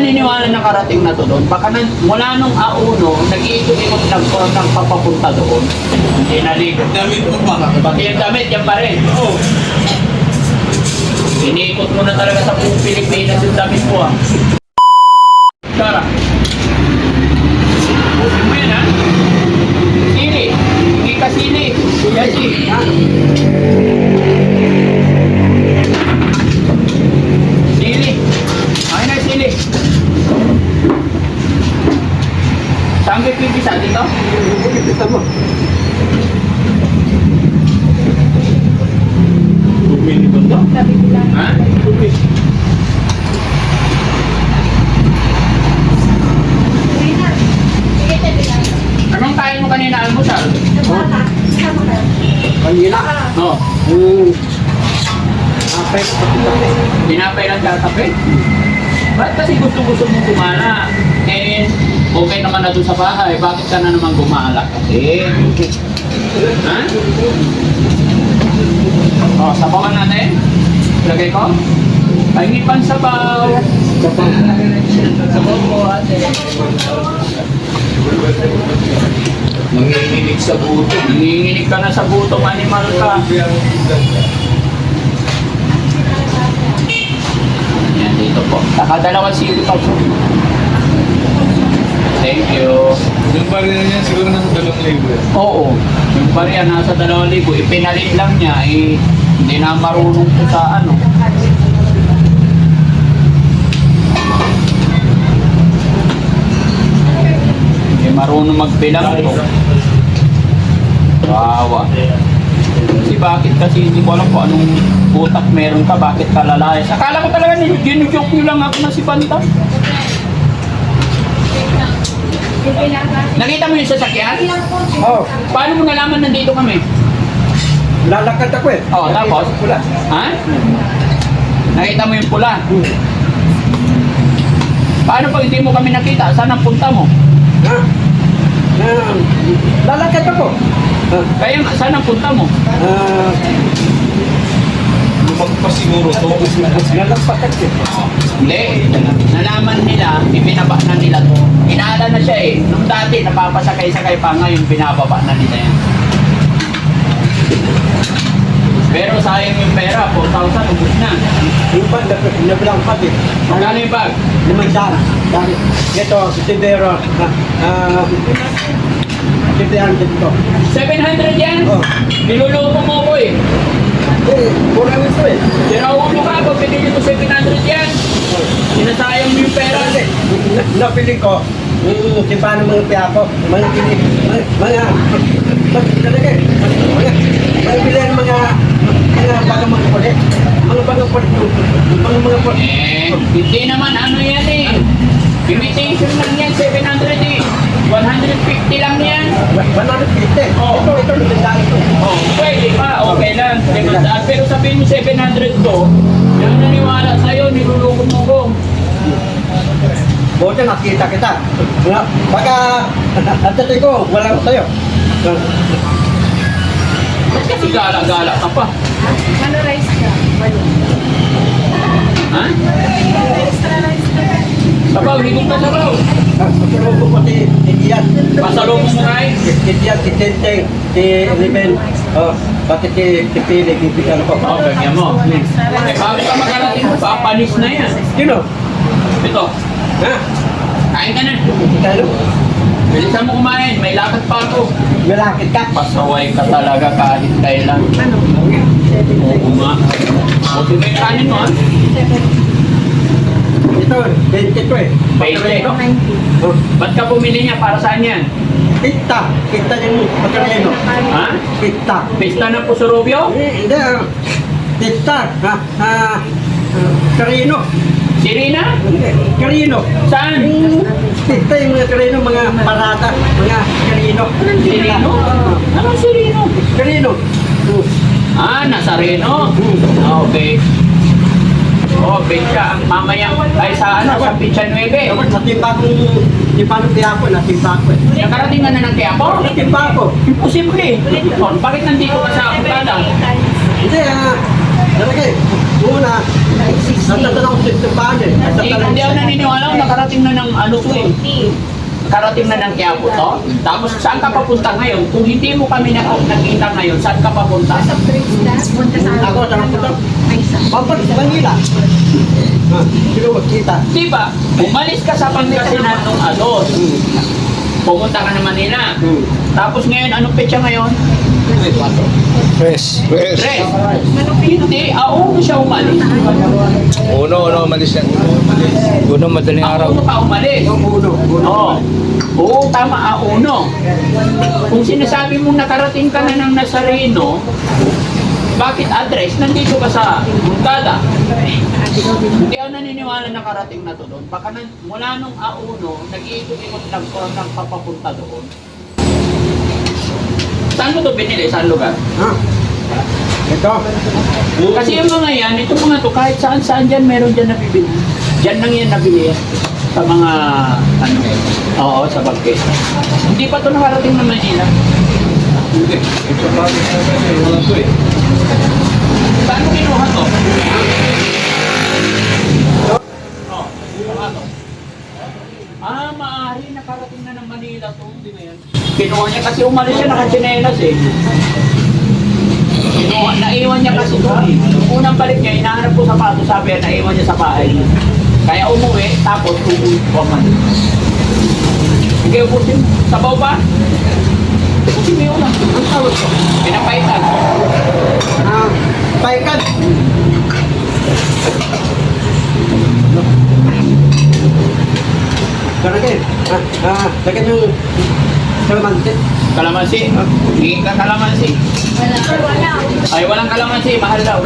naniniwala na karating na to doon. Baka mula nung auno, nag-iikot-ikot ng papapunta doon. Hindi naligo. Damit mo pa. Pati yung damit, yan pa rin. Oo. Iniikot mo na talaga sa buong Pilipinas yung damit mo, ah. Tara. Busin mo yan, ha? Sili. Hindi ka sili. Yan, sili. Sili. Ay na, sili. Saan kayo pipisa dito? Pipisa mo. Bumili ba ito? Ha? Anong kain mo kanina almusal? Kanina? Oo. Apay. Tinapay lang tatapi? Ba't kasi gusto-gusto mong gumala? Eh, okay naman na doon sa bahay. Bakit ka na naman gumala? Kasi, ha? O, sabawan natin. Lagay ko. Pahingi pang sabaw. Sabaw po, ate. Nanginginig sa buto. Nanginginig ka na sa buto, animal ka. Yan, dito po. Nakadalawang sili pa po. Thank you. Yung baril niya siguro nasa 2,000. Oo. Yung bariya nasa 2,000. Ipinalit lang niya. Eh, hindi na marunong po sa ano. Hindi marunong magbilang po. Wawa. Kasi bakit kasi hindi ko alam kung anong utak meron ka, bakit ka lalayas. Akala ko talaga ginujoke nyo lang ako na si Banta. Nakita mo yung sasakyan? Oo. Paano mo nalaman nandito kami? Lalakad ako eh. Oh, tapos? Pula. Ha? Nakita mo yung pula? Paano pag hindi mo kami nakita? Saan ang punta mo? Ha? Lalakad ako. Kaya nga, saan ang punta mo? Lumagpas siguro to. Lalagpas kasi. Hindi. Nalaman nila, ibinaba na nila to. Inaala na siya eh. Nung dati, napapasakay-sakay pa ngayon, binababa na nila yan. Pero sayang yung pera, 4,000, ubus na. Yung bag, nabilang pag eh. Magkano yung bag? 500. Dami. Ito, Tibero. Tibero dito. 700 yan? Oh. Niluloko mo ko eh. Kurang ito eh. Sinaulo mo ka, pag pinili mo 700 yan. Sinasayang mo yung pera. Kasi, napili ko, tiba ng mga piya ko, mga talaga eh, mga bilan mga bagang mga kulit, mga bagang kulit, mga kulit. Eh, hindi naman ano yan eh. Imitation lang yan, 700 eh. 150 lang yan. 150. Oh. Ito, nagdaan ito. Oh, pwede pa, okay lang. 500. Pero sabihin mo 700 to, yung naniwala sa'yo, niluloko mo ko. Buti nakita kita. Baka, natatay ko, wala ko sa'yo. Ba't kasi gala-gala ka pa? Ano rice ka? Ha? Extra rice ka. Sabaw, higong ka sabaw. Pasalubong ko si Ian. Pasalubong mo rice. Si Ian, si Tenteng, si Riven, pati si Pili, kibigyan ko. Oh, ganyan mo. Eh, bago ka magkarating, papanis na yan. Sino? Ito, Ha? kain ka na. Kalo? Bilisan mo kumain, may lakad pa ako. Malakit ka? Pasaway ka talaga kahit kailan. Ano? Oo nga. Buti mo yung kanin mo, ha? Ito, 20 eh. 20. Oh, Ba't ka bumili niya? Para saan yan? Kita. Kita yung pagkaino. Ha? Kita. Pista ng Pusurubyo? Hindi, kita. Karino. Sirina? Karino. Saan? Kita yung mga karino, mga parada, mga karino. Sirino? Anong Sirino? Karino. Ah, Nazareno. Ah, okay. Oh, Pecha. Mamaya ay sa ano, sa Pecha 9. Natimpa kong Quiapo, natimpa ko eh. Nakarating ka na ng Quiapo? Natimpa ko. Imposible. Oh, bakit nandito ka sa Abutada? Hindi, talaga eh. Una, Natatanong ko sa paano eh. Hindi ako naniniwala kung nakarating na ng ano to eh. Nakarating na ng Quiapo to. Tapos saan ka papunta ngayon? Kung hindi mo kami nakita ngayon, saan ka papunta? Sa Trista, punta sa Ako, saan ako? Ay, sa Pampalik sa Manila. Sino magkita? Di ba? Umalis ka sa Pangasinan nung Ados. Pumunta ka na Manila. Tapos ngayon, anong petsa ngayon? Press. Tres. Hindi, auno siya umalis. Uno, malis yan. Uno, madaling araw. Auno ka umalis. Uno. Oo. Oo, tama, auno. Kung sinasabi mong nakarating ka na ng Nazareno, bakit address? Nandito ka sa Moncada. Hindi ako naniniwala nakarating na to doon. Baka mula nung auno, nag-iikot-ikot lang ko ng papapunta doon. Saan mo ito binili? Saan lugar? Ito. Kasi yung mga yan, itong mga to, kahit saan-saan dyan, meron dyan nabibili. Dyan lang yan nabili sa mga, ano oo, sa bagkit. Hindi pa ito nakarating ng Manila. Hindi. Ito pa, wala ito eh. Saan mo kinuha to? Oh, kinuha to. Maaari nakarating na ng Manila to. Hindi na yan. Kinuha niya kasi umalis siya nakachinelas eh. Naiwan niya kasi doon eh. Unang balik niya, hinahanap ko sapatos, sabi niya, naiwan niya sa bahay. Kaya umuwi, tapos uuwi ko man. Sige, ubusin mo. Sabaw pa? Ubusin mo yun lang. Ang tawag ko. Pinapaitan. Paikan. Karagay. Lagyan yung kalamansi. Kalamansi. Hingin ka kalamansi. wala. Ay, walang kalamansi. Mahal daw.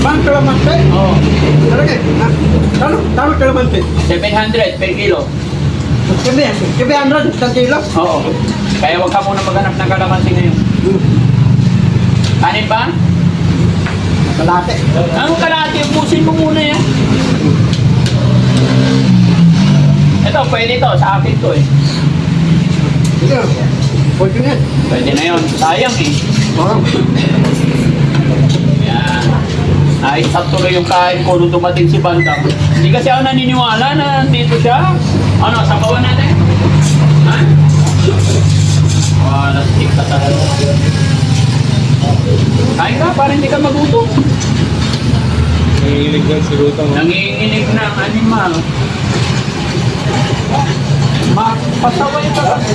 Bang kalamansi? Oo. Karagay. Tama kalamansi. 700 per kilo. Sabi 100 isang kilo. Oo. Kaya wag ka muna maghanap ng kalamansi ngayon. Kanin ba? Malate. Ang kalahati, ubusin mo muna yan. Ito, pwede to. Sa akin to eh. Sige. Pwede nga. Pwede na yun. Sayang eh. Yan. Ay, tuloy yung kain ko nung dumating si Bandang. Hindi kasi ako naniniwala na dito siya. Ano, sabawan natin? Ha? Wala, stick ka talaga. Kain ka, para hindi ka magutom. Nanginginig lang si Ruta. Nanginginig ng animal. Pasaway ka kasi.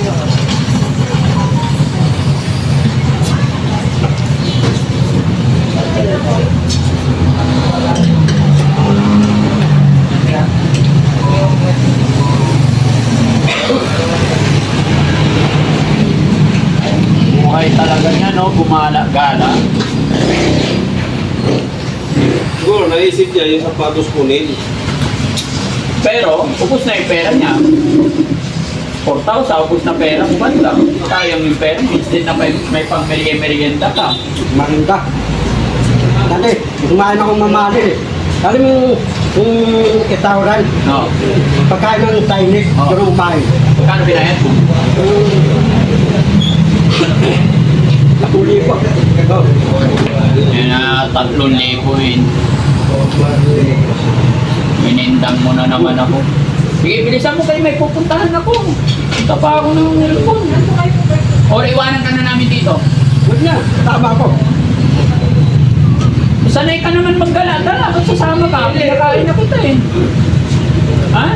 Buhay talaga niya, no? Gumala-gala. Siguro, naisip niya yung sapatos kunin. Pero, ubos na yung pera niya. 4,000, ubos na pera mo ba lang? Sayang yung pera mo. Instead na may pang-merienda ka. Maganda. Dati, kumain akong mamali eh. Alam mo yung restaurant, No. pagkain ng Chinese, Oo. yung kumain. Kano binayad mo? Tuli po. Yan na, 3,000 yun. Minindang mo na naman ako. Sige, bilisan mo kayo, may pupuntahan ako. Punta pa ako ng cellphone. O, iwanan ka na namin dito. Huwag na, tama ko. Sanay ka naman maggala. Tara, ba't sasama ka? Pinakain na kita eh. Ha?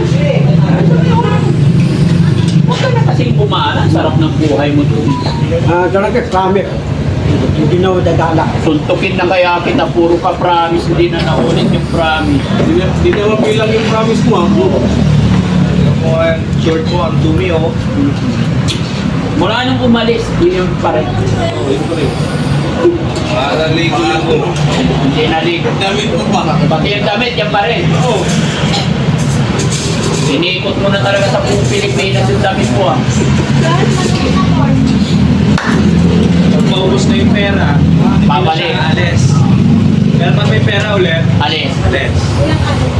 Huwag ka na kasing bumala. Sarap ng buhay mo doon. Talaga, promise. Hindi na ako dadala. Suntukin na kaya kita. Puro ka promise. Hindi na naulit yung promise. Hindi naman bilang yung promise mo. Ako ang short ko, ang dumi oh. Mula nung umalis, yun yung pa rin. Oh, yun pa rin. Ligo-ligo. Hindi naligo. Damit mo pa. Pati yung damit, yan pa rin. Oo. Iniikot mo na talaga sa buong Pilipinas yung damit mo ah. Pag maubos na yung pera, Babalik. alis. Pero pag may pera ulit, Alis. alis.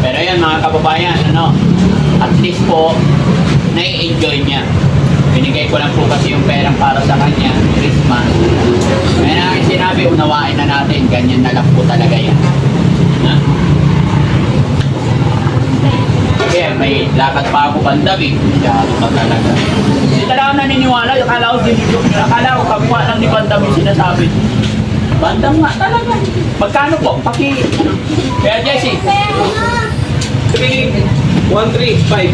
Pero yan mga kababayan, ano, at least po, nai-enjoy niya. Binigay ko lang po kasi yung perang para sa kanya, Christmas. Kaya na aking sinabi, unawain na natin, ganyan na lang po talaga yan. Ha? may lakad pa ako bandab eh. Kaya ano ka talaga. Hindi talaga ako naniniwala. Akala ko kapwa lang ni bandab yung sinasabi. Bandam nga talaga. Magkano po? Kaya Jesse. 3, 1, 3, 5.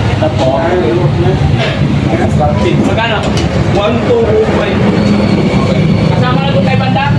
Ito po. Magkano? 1, 2, 5. Kasama na ito kay bandam?